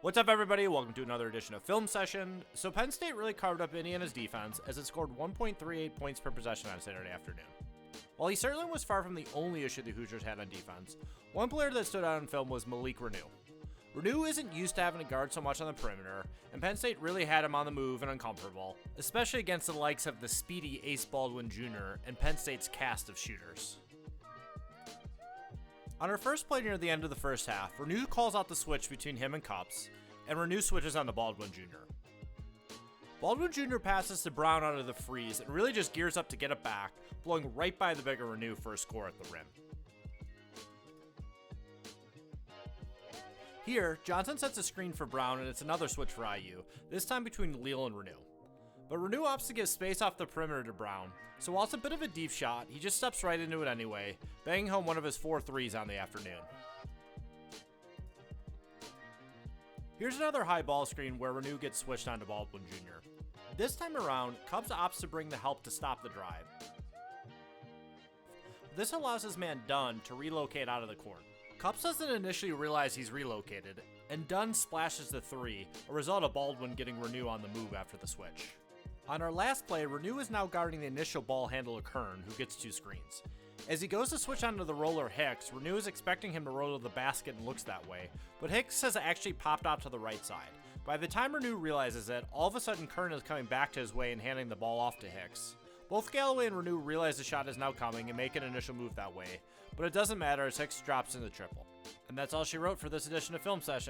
What's up, everybody? Welcome to another edition of Film Session. So Penn State really carved up Indiana's defense as it scored 1.38 points per possession on Saturday afternoon. While he certainly was far from the only issue the Hoosiers had on defense, one player that stood out on film was Malik Reneau. Reneau isn't used to having to guard so much on the perimeter, and Penn State really had him on the move and uncomfortable, especially against the likes of the speedy Ace Baldwin Jr. and Penn State's cast of shooters. On our first play near the end of the first half, Reneau calls out the switch between him and Cups, and Reneau switches on to Baldwin Jr. Baldwin Jr. passes to Brown out of the freeze and really just gears up to get it back, blowing right by the bigger Reneau for a score at the rim. Here, Johnson sets a screen for Brown and it's another switch for IU, this time between Leal and Reneau. But Reneau opts to give space off the perimeter to Brown, so while it's a bit of a deep shot, he just steps right into it anyway, banging home one of his 4 threes on the afternoon. Here's another high ball screen where Reneau gets switched onto Baldwin Jr. This time around, Cubs opts to bring the help to stop the drive. This allows his man Dunn to relocate out of the corner. Cups doesn't initially realize he's relocated, and Dunn splashes the 3, a result of Baldwin getting Reneau on the move after the switch. On our last play, Reneau is now guarding the initial ball handler Kern, who gets 2 screens. As he goes to switch onto the roller Hicks, Reneau is expecting him to roll to the basket and looks that way, but Hicks has actually popped out to the right side. By the time Reneau realizes it, all of a sudden Kern is coming back to his way and handing the ball off to Hicks. Both Galloway and Reneau realize the shot is now coming and make an initial move that way, but it doesn't matter as Hicks drops in the triple. And that's all she wrote for this edition of Film Session.